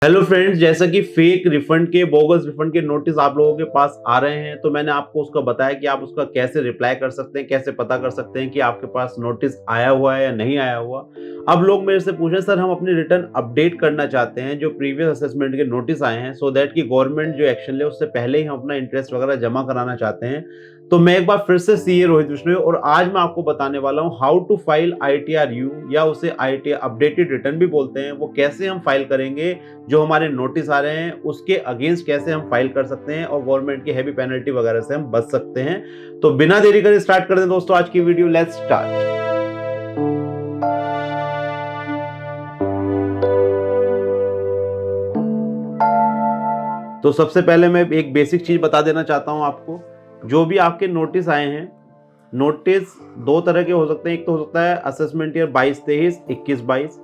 Hello friends, जैसा कि fake refund के बोगस रिफंड के नोटिस आप लोगों के पास आ रहे हैं, तो मैंने आपको उसका बताया कि आप उसका कैसे रिप्लाई कर सकते हैं, कैसे पता कर सकते हैं कि आपके पास नोटिस आया हुआ है या नहीं आया हुआ। अब लोग मेरे से पूछे, सर हम अपनी रिटर्न अपडेट करना चाहते हैं जो प्रीवियस असेसमेंट के नोटिस आए हैं, सो दैट कि गवर्नमेंट जो एक्शन ले उससे पहले ही हम अपना इंटरेस्ट वगैरह जमा कराना चाहते हैं। तो मैं एक बार फिर से सीए रोहित विश्नोई और आज मैं आपको बताने वाला हूं how to file ITR you या उसे आईटीआर अपडेटेड रिटर्न भी बोलते हैं। वो कैसे हम फाइल करेंगे, जो हमारे नोटिस आ रहे हैं उसके अगेंस्ट कैसे हम फाइल कर सकते हैं और गवर्नमेंट की हैवी पेनल्टी वगैरह से हम बच सकते हैं। तो बिना देरी करे स्टार्ट कर दें दोस्तों आज की वीडियो। Let's start. तो सबसे पहले मैं एक बेसिक चीज बता देना चाहता हूं आपको। जो भी आपके नोटिस आए हैं, नोटिस दो तरह के हो सकते हैं। एक तो हो सकता है असेसमेंट ईयर 22-23, 21-22।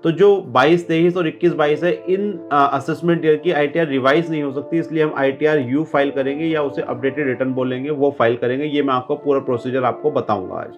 तो जो 22-23 और 21-22 है, इन असेसमेंट ईयर की आईटीआर रिवाइज नहीं हो सकती, इसलिए हम आईटीआर यू फाइल करेंगे या उसे अपडेटेड रिटर्न बोलेंगे, वो फाइल करेंगे। ये मैं आपको पूरा प्रोसीजर आपको बताऊंगा आज।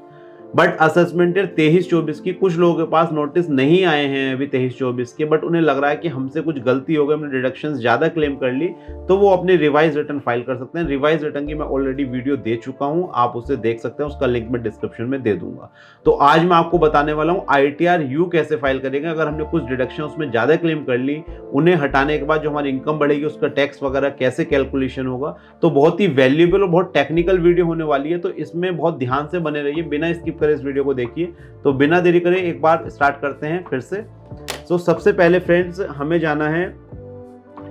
बट असेसमेंट ईयर 23-24 की कुछ लोगों के पास नोटिस नहीं आए हैं अभी 23-24 के, बट उन्हें लग रहा है कि हमसे कुछ गलती हो गई, हमने डिडक्शंस ज्यादा क्लेम कर ली, तो वो अपनी रिवाइज रिटर्न फाइल कर सकते हैं। रिवाइज रिटर्न की मैं ऑलरेडी वीडियो दे चुका हूं, आप उसे देख सकते हैं, उसका लिंक मैं डिस्क्रिप्शन में दे दूंगा। तो आज मैं आपको बताने वाला हूं आईटीआर यू कैसे फाइल करेंगे। अगर हमने कुछ डिडक्शन उसमें ज्यादा क्लेम कर ली, उन्हें हटाने के बाद जो हमारी इनकम बढ़ेगी उसका टैक्स वगैरह कैसे कैलकुलेशन होगा। तो बहुत ही वैल्यूएबल और बहुत टेक्निकल वीडियो होने वाली है, तो इसमें बहुत ध्यान से बने रहिए, बिना स्किप करे इस वीडियो को देखिए। तो बिना देरी करे एक बार स्टार्ट करते हैं फिर से। तो सबसे पहले फ्रेंड्स, हमें जाना है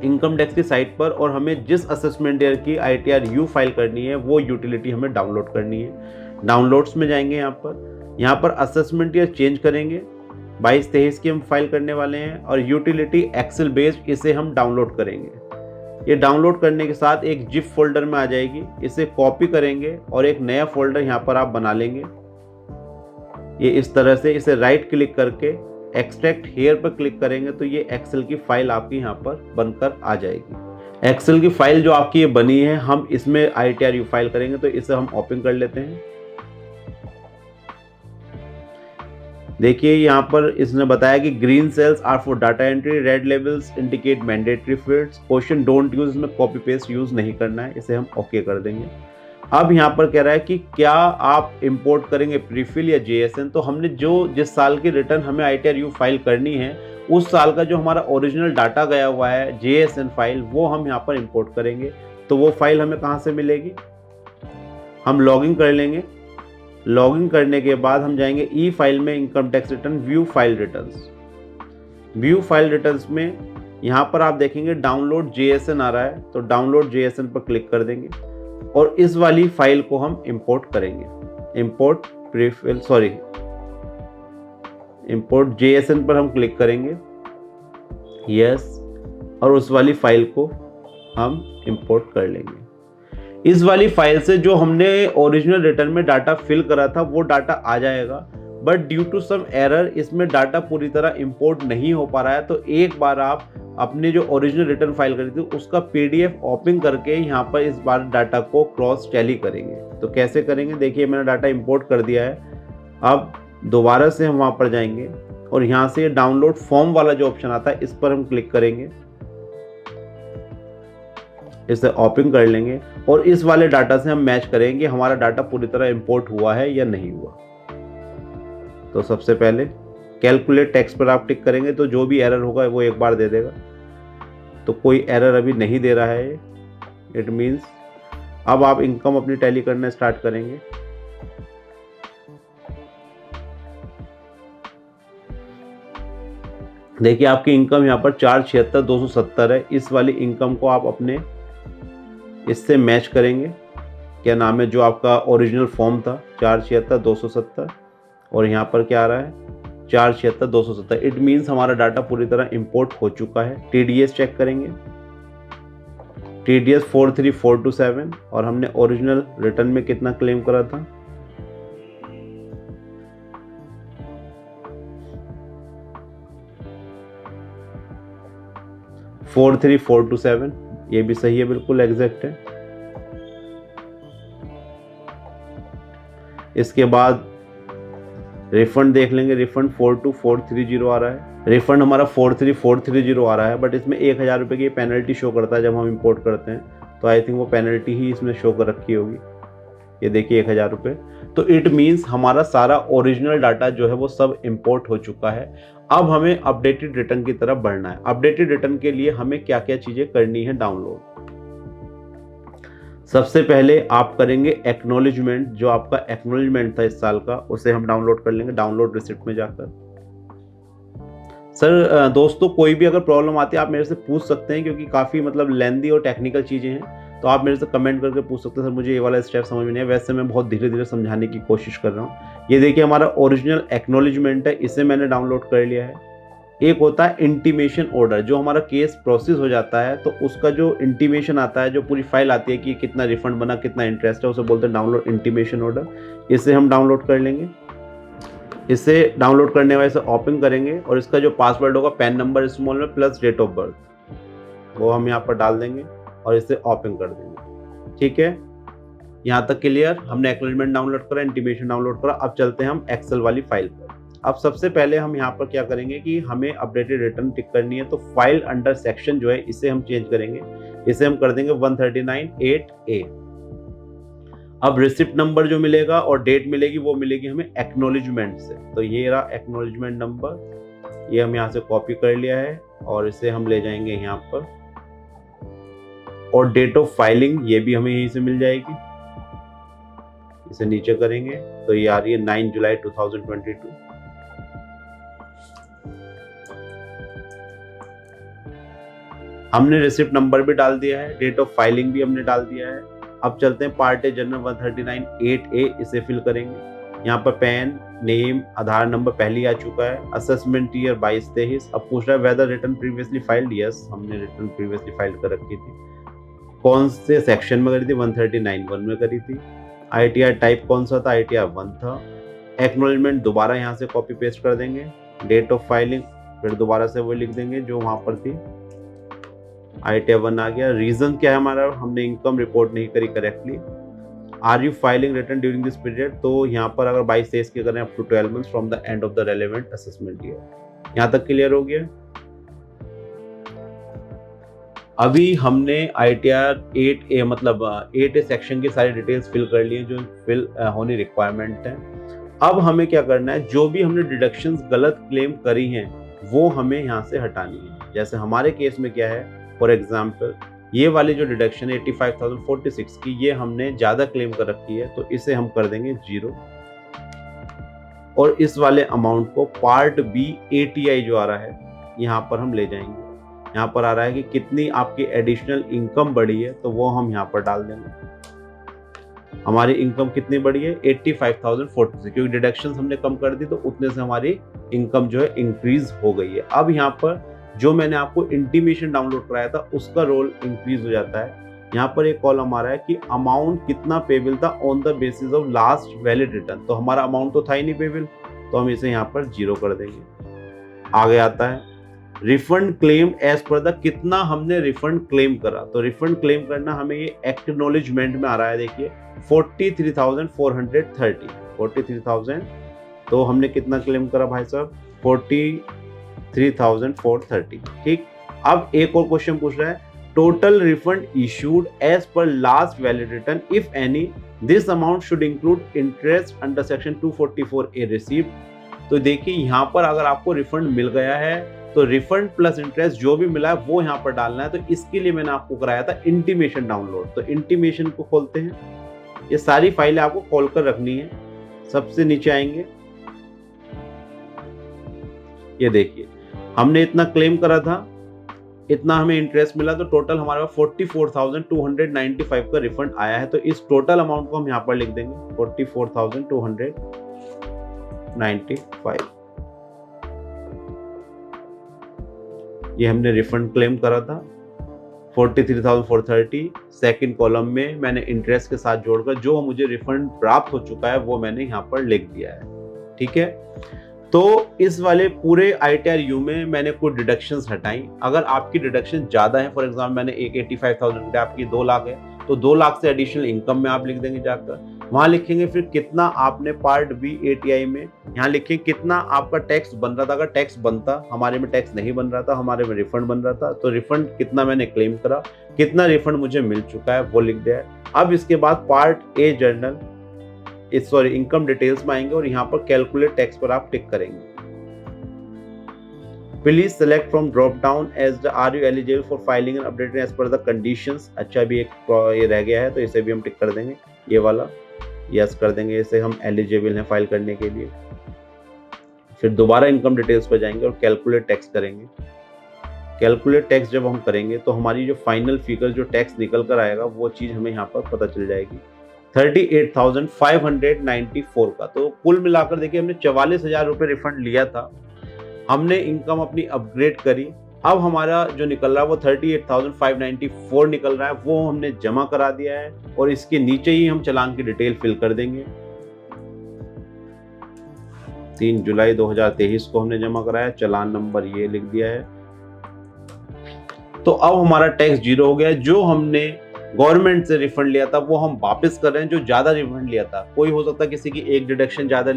इनकम टैक्स की साइट पर और हमें जिस असेसमेंट ईयर की आईटीआर यू फाइल करनी है वो यूटिलिटी हमें डाउनलोड करनी है। डाउनलोड्स में जाएंगे, यहाँ पर असेसमेंट ईयर चेंज करेंगे, 22-23 की हम फाइल करने वाले हैं और यूटिलिटी एक्सेल बेस्ड इसे हम डाउनलोड करेंगे। ये डाउनलोड करने के साथ एक जिप फोल्डर में आ जाएगी, इसे कॉपी करेंगे और एक नया फोल्डर यहाँ पर आप बना लेंगे। ये इस तरह से, इसे राइट क्लिक करके एक्सट्रैक्ट हेयर पर क्लिक करेंगे तो ये एक्सेल की फाइल आपकी यहाँ पर बनकर आ जाएगी। एक्सेल की फाइल जो आपकी ये बनी है, हम इसमें आईटीआर यू फाइल करेंगे, तो इसे हम ओपन कर लेते हैं। देखिए यहाँ पर इसने बताया कि green cells are for data entry, red levels indicate mandatory fields, question don't use, इसमें कॉपी पेस्ट यूज नहीं करना है, इसे हम ओके कर देंगे। अब यहाँ पर कह रहा है कि क्या आप इंपोर्ट करेंगे प्रीफिल या जेएसएन। तो हमने जिस साल की रिटर्न हमें आईटीआर यू फाइल करनी है, उस साल का जो हमारा ओरिजिनल डाटा गया हुआ है जेएसएन फाइल, वो हम यहाँ पर इंपोर्ट करेंगे। तो वो फाइल हमें कहाँ से मिलेगी, हम लॉगिन कर लेंगे। लॉगिन करने के बाद हम जाएंगे ई फाइल में, income tax return, view file returns. View file returns में यहाँ पर आप देखेंगे डाउनलोड जेएसएन आ रहा है, तो डाउनलोड जेएसएन पर क्लिक कर देंगे और इस वाली फाइल को हम इंपोर्ट करेंगे। इंपोर्ट जेएसएन पर हम क्लिक करेंगे, यस, और उस वाली फाइल को हम इंपोर्ट कर लेंगे। इस वाली फाइल से जो हमने ओरिजिनल रिटर्न में डाटा फिल करा था वो डाटा आ जाएगा, but due to some error इसमें डाटा पूरी तरह इंपोर्ट नहीं हो पा रहा है। तो एक बार आप अपने जो ओरिजिनल रिटर्न फाइल करी थी उसका पीडीएफ ओपन करके यहाँ पर इस बार डाटा को क्रॉस टैली करेंगे। तो कैसे करेंगे, देखिए मैंने डाटा इंपोर्ट कर दिया है। अब दोबारा से हम वहाँ पर जाएंगे और यहाँ से डाउनलोड फॉर्म वाला जो ऑप्शन आता है इस पर हम क्लिक करेंगे, इसे ओपन कर लेंगे और इस वाले डाटा से हम मैच करेंगे हमारा डाटा पूरी तरह इंपोर्ट हुआ है या नहीं हुआ। तो सबसे पहले कैलकुलेट टैक्स पर आप टिक करेंगे, तो जो भी एरर होगा वो एक बार दे देगा। तो कोई एरर अभी नहीं दे रहा है, इट मीन्स अब आप इनकम अपनी टैली करना स्टार्ट करेंगे। देखिए आपकी इनकम यहाँ पर 476,270 है। इस वाली इनकम को आप अपने इससे मैच करेंगे, क्या नाम है, जो आपका ओरिजिनल फॉर्म था 476,270 और यहाँ पर क्या आ रहा है 476,270। इट मीन्स हमारा डाटा पूरी तरह इंपोर्ट हो चुका है। टीडीएस चेक करेंगे, टीडीएस 43,427 और हमने ओरिजिनल रिटर्न में कितना क्लेम करा था, $43,427। ये भी सही है, बिल्कुल एग्जैक्ट है। इसके बाद रिफंड देख लेंगे, रिफंड 42430 आ रहा है, रिफंड हमारा 43430 आ रहा है, बट इसमें 1000 रुपये की पेनल्टी शो करता है जब हम इंपोर्ट करते हैं, तो आई थिंक वो पेनल्टी ही इसमें शो कर रखी होगी। ये देखिए 1000 रुपये। तो इट मीन्स हमारा सारा ओरिजिनल डाटा जो है वो सब इंपोर्ट हो चुका है। अब हमें अपडेटेड रिटर्न की तरफ बढ़ना है। अपडेटेड रिटर्न के लिए हमें क्या क्या चीज़ें करनी है डाउनलोड। सबसे पहले आप करेंगे एक्नॉलेजमेंट, जो आपका एक्नॉलेजमेंट था इस साल का, उसे हम डाउनलोड कर लेंगे डाउनलोड रिसिप्ट में जाकर। सर दोस्तों कोई भी अगर प्रॉब्लम आती है आप मेरे से पूछ सकते हैं, क्योंकि काफ़ी मतलब लेंदी और टेक्निकल चीज़ें हैं, तो आप मेरे से कमेंट करके पूछ सकते हैं सर मुझे ये वाला स्टेप समझ में नहीं है। वैसे मैं बहुत धीरे धीरे समझाने की कोशिश कर रहा हूँ। ये देखिए हमारा ओरिजिनल एक्नॉलेजमेंट है, इसे मैंने डाउनलोड कर लिया है। एक होता है इंटीमेशन ऑर्डर, जो हमारा केस प्रोसेस हो जाता है तो उसका जो इंटीमेशन आता है, जो पूरी फाइल आती है कि कितना रिफंड बना, कितना इंटरेस्ट है, उसे बोलते हैं डाउनलोड इंटीमेशन ऑर्डर। इसे हम डाउनलोड कर लेंगे। इसे डाउनलोड करने वाले से ओपन करेंगे और इसका जो पासवर्ड होगा पैन नंबर स्मॉल में प्लस डेट ऑफ बर्थ, वो हम यहाँ पर डाल देंगे और इसे ओपन कर देंगे। ठीक है, यहाँ तक क्लियर। हमने एक्नॉलेजमेंट डाउनलोड करा, इंटीमेशन डाउनलोड करा। अब चलते हैं हम एक्सेल वाली फाइल पर। अब सबसे पहले हम यहाँ पर क्या करेंगे कि हमें अपडेटेड रिटर्न टिक करनी है, तो फाइल अंडर सेक्शन जो है इसे हम चेंज करेंगे। इसे हम कर देंगे 1398A। अब रिसिप्ट नंबर जो मिलेगा और डेट मिलेगी वो मिलेगी हमें एक्नॉलेजमेंट से। तो ये रहा एक्नॉलेजमेंट नंबर, ये हम यहाँ से कॉपी कर लिया है और इसे हम ले जाएंगे यहाँ पर। और डेट ऑफ फाइलिंग ये भी हमें यहीं से मिल जाएगी। इसे नीचे करेंगे तो ये आ रही है 9 जुलाई 2022। हमने रिसिप्ट नंबर भी डाल दिया है, डेट ऑफ फाइलिंग भी हमने डाल दिया है। अब चलते हैं पार्ट ए जनरल 1398A, इसे फिल करेंगे। यहाँ पर पैन, नेम, आधार नंबर पहले ही आ चुका है। Assessment year 22-23। अब पूछ रहा है whether return previously filed. Yes, हमने रिटर्न प्रीवियसली फाइल कर रखी थी। कौन से सेक्शन में करी थी? 139(1) में करी थी। ITR टाइप कौन सा था? ITR 1 था। एक्नॉलेजमेंट दोबारा यहाँ से कॉपी पेस्ट कर देंगे। डेट ऑफ फाइलिंग फिर दोबारा से वो लिख देंगे जो वहाँ पर थी। ITR 1 आ गया। रीजन क्या है हमारा? हमने इनकम रिपोर्ट नहीं करी correctly. Are you filing return during this period? तो यहाँ पर अगर 22-23 की करें up to 12 months from the end of the relevant assessment year. यहाँ तक क्लियर हो गया। अभी हमने ITR 8A मतलब 8A सेक्शन की सारी डिटेल्स फिल कर ली हैं जो फिल होनी रिक्वायरमेंट है। अब हमें क्या करना है, जो भी हमने डिडक्शंस गलत क्लेम करी हैं वो हमें यहाँ से हटानी है। जैसे हमारे केस में क्या है, फॉर एग्जाम्पल ये वाली जो डिडक्शन है 85,046 की, ये हमने ज़्यादा क्लेम कर रखी है, तो इसे हम कर देंगे 0। और इस वाले अमाउंट को पार्ट B ATI जो आ रहा है यहाँ पर हम ले जाएंगे। यहाँ पर आ रहा है कि कितनी आपकी एडिशनल इनकम बढ़ी है, तो वो हम यहाँ पर डाल देंगे। हमारी इनकम कितनी बढ़ी है? 85,046, क्योंकि डिडक्शंस हमने कम कर दी तो उतने से हमारी इनकम जो है इंक्रीज हो गई है। अब यहाँ पर जो मैंने आपको इंटीमेशन डाउनलोड कराया था उसका रोल इंक्रीज हो जाता है। यहाँ पर एक कॉलम आ रहा है कि अमाउंट कितना पेबल था on the basis of last valid return. तो हमारा अमाउंट तो था ही नहीं पेबल, तो हम इसे यहाँ पर 0 कर देंगे। आगे आता है refund claim as per the, कितना हमने रिफंड क्लेम करा। तो रिफंड क्लेम करना हमें ये एक्नॉलेजमेंट में आ रहा है। देखिए 43,430, 43,000। तो हमने कितना क्लेम करा भाई साहब? 43,430। ठीक। अब एक और क्वेश्चन पूछ रहा है total refund issued as per last valid return if any, this amount should include interest under section 244A received. तो देखिए यहाँ पर अगर आपको रिफंड मिल गया है तो रिफंड प्लस इंटरेस्ट जो भी मिला है वो यहाँ पर डालना है। तो इसके लिए मैंने आपको कराया था इंटीमेशन डाउनलोड। तो इंटीमेशन को खोलते हैं। ये सारी फाइलें आपको खोल कर रखनी है। सबसे नीचे आएंगे, ये देखिए हमने इतना क्लेम करा था, इतना हमें इंटरेस्ट मिला, तो टोटल हमारे पास 44,295 का रिफंड आया है। तो इस टोटल अमाउंट को हम यहाँ पर लिख देंगे 44,295। ये हमने रिफंड क्लेम करा था 43,430। सेकंड कॉलम में मैंने इंटरेस्ट के साथ जोड़कर जो मुझे रिफंड प्राप्त हो चुका है वो मैंने यहाँ पर लिख दिया है। ठीक है, तो इस वाले पूरे ITR में मैंने कुछ डिडक्शंस हटाई। अगर आपकी डिडक्शन ज़्यादा है, फॉर एग्जाम्पल मैंने एक 85,000 आपकी 2 लाख है, तो 2 लाख से एडिशनल इनकम में आप लिख देंगे जाकर वहां लिखेंगे फिर कितना आपने पार्ट बी ATI में, यहाँ लिखेंगे कितना आपका टैक्स बन रहा था। अगर टैक्स बनता, हमारे में टैक्स नहीं बन रहा था, हमारे में रिफंड बन रहा था, तो रिफंड कितना मैंने क्लेम करा, कितना रिफंड मुझे मिल चुका है वो लिख दिया है। अब इसके बाद part A journal income details में आएंगे और यहाँ पर कैलकुलेट टैक्स पर आप टिक करेंगे। Please select from drop down as the are you eligible for filing and updating as per the conditions. अच्छा, अभी एक ये रह गया है तो इसे भी हम टिक कर देंगे, ये वाला यस कर देंगे, इसे हम एलिजिबल हैं फाइल करने के लिए। फिर दोबारा इनकम डिटेल्स पर जाएंगे और कैलकुलेट टैक्स करेंगे। कैलकुलेट टैक्स जब हम करेंगे तो हमारी जो फाइनल फिगर जो टैक्स निकल कर आएगा वो चीज़ हमें यहाँ पर पता चल जाएगी 38,594 का। तो कुल मिलाकर देखिए हमने 44,000 रुपये रिफंड लिया था, हमने इनकम अपनी अपग्रेड करी। अब हमारा जो निकल रहा है वो 38,594 निकल रहा है, वो हमने जमा करा दिया है और इसके नीचे ही हम चालान की डिटेल फिल कर देंगे। 3 जुलाई 2023 को हमने जमा कराया, चालान नंबर ये लिख दिया है। तो अब हमारा टैक्स जीरो हो गया। जो हमने गवर्नमेंट से रिफंड लिया था वो हम वापस कर रहे हैं, जो ज्यादा रिफंड लिया था। कोई हो सकता है किसी की एक डिडक्शन ज्यादा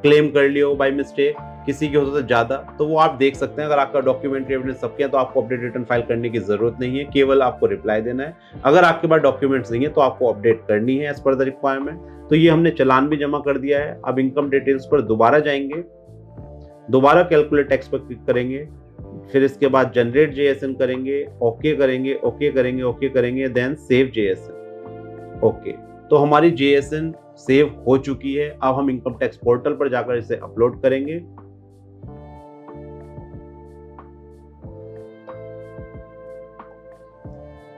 क्लेम कर लिया हो बाय मिस्टेक, किसी की हो सकता है ज्यादा, तो वो आप देख सकते हैं। अगर आपका डॉक्यूमेंट्री एविडेंस सब किया तो आपको अपडेट रिटर्न फाइल करने की जरूरत नहीं है, केवल आपको रिप्लाई देना है। अगर आपके पास डॉक्यूमेंट्स नहीं है तो आपको अपडेट करनी है एज पर द रिक्वायरमेंट। तो ये हमने चालान भी जमा कर दिया है। अब इनकम डिटेल्स पर दोबारा जाएंगे, दोबारा कैलकुलेट टैक्स पर क्लिक करेंगे, फिर इसके बाद जनरेट JSN करेंगे, ओके करेंगे, ओके करेंगे, ओके करेंगे, देन सेव JSN। ओके, तो हमारी JSN सेव हो चुकी है। अब हम इनकम टैक्स पोर्टल पर जाकर इसे अपलोड करेंगे।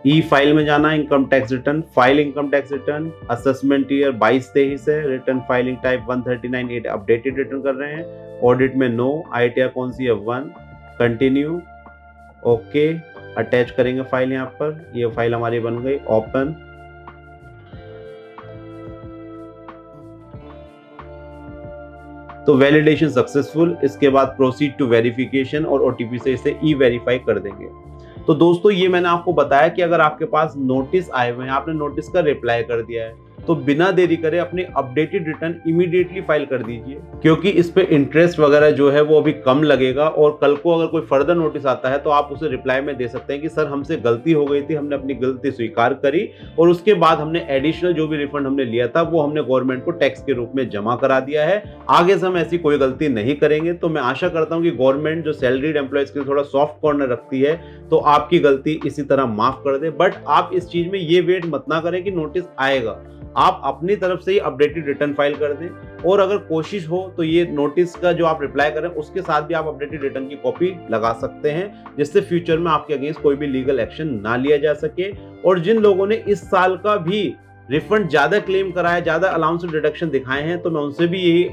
ई फाइल में जाना, income tax return, file income tax return, assessment year 22-23 है, return filing type 139(8) updated return कर रहे हैं, ऑडिट में नो, ITR कौन सी है 1, कंटिन्यू, ओके, अटैच करेंगे फाइल यहाँ पर। ये फाइल हमारी बन गई, ओपन। तो वैलिडेशन सक्सेसफुल। इसके बाद प्रोसीड टू वेरिफिकेशन और OTP से इसे ई-वेरीफाई कर देंगे। तो दोस्तों ये मैंने आपको बताया कि अगर आपके पास नोटिस आए हुए हैं, आपने नोटिस का रिप्लाई कर दिया है, तो बिना देरी करे अपने अपडेटेड रिटर्न इमीडिएटली फाइल कर दीजिए, क्योंकि इस पे इंटरेस्ट वगैरह जो है वो अभी कम लगेगा। और कल को अगर कोई फर्दर नोटिस आता है तो आप उसे रिप्लाई में दे सकते हैं कि सर हमसे गलती हो गई थी, हमने अपनी गलती स्वीकार करी और उसके बाद हमने एडिशनल जो भी रिफंड हमने लिया था वो हमने गवर्नमेंट को टैक्स के रूप में जमा करा दिया है। आगे से हम ऐसी कोई गलती नहीं करेंगे। तो मैं आशा करता हूँ कि गवर्नमेंट जो सैलरीड एम्प्लॉयज के लिए थोड़ा सॉफ्ट कॉर्नर रखती है तो आपकी गलती इसी तरह माफ कर दे। बट आप इस चीज में ये वेट मत ना करें कि नोटिस आएगा, आप अपनी तरफ से ही अपडेटेड रिटर्न फाइल कर दें। और अगर कोशिश हो तो ये नोटिस का जो आप रिप्लाई करें उसके साथ भी आप अपडेटेड रिटर्न की कॉपी लगा सकते हैं, जिससे फ्यूचर में आपके अगेंस्ट कोई भी लीगल एक्शन ना लिया जा सके। और जिन लोगों ने इस साल का भी रिफंड ज्यादा क्लेम कराया, ज्यादा अलाउंस और डिडक्शन दिखाए हैं, तो मैं उनसे भी यही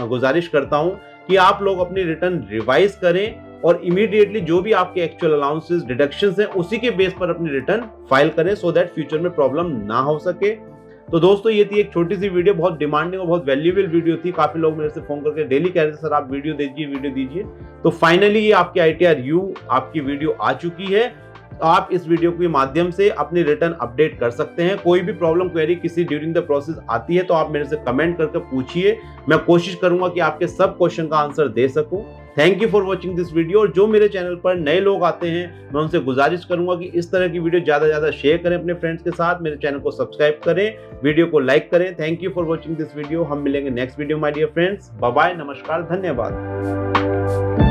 गुजारिश करता हूं कि आप लोग अपनी रिटर्न रिवाइज करें और इमीडिएटली जो भी आपके एक्चुअल अलाउंसेस डिडक्शंस हैं उसी के बेस पर अपनी रिटर्न फाइल करें, सो दैट फ्यूचर में प्रॉब्लम ना हो सके। तो दोस्तों ये थी एक छोटी सी वीडियो, बहुत डिमांडिंग और बहुत वैल्यूएबल वीडियो थी। काफी लोग मेरे से फोन करके डेली कह रहे थे सर आप वीडियो दीजिए। तो फाइनली ये आपकी ITR U आपकी वीडियो आ चुकी है। आप इस वीडियो के माध्यम से अपनी रिटर्न अपडेट कर सकते हैं। कोई भी प्रॉब्लम क्वेरी किसी ड्यूरिंग द प्रोसेस आती है तो आप मेरे से कमेंट करके पूछिए, मैं कोशिश करूंगा कि आपके सब क्वेश्चन का आंसर दे सकूं। Thank you for watching this video. और जो मेरे चैनल पर नए लोग आते हैं मैं उनसे गुजारिश करूंगा कि इस तरह की वीडियो ज्यादा से ज्यादा शेयर करें अपने फ्रेंड्स के साथ, मेरे चैनल को सब्सक्राइब करें, वीडियो को लाइक करें। Thank you for watching this video. हम मिलेंगे next video my dear friends. Bye bye, नमस्कार, धन्यवाद।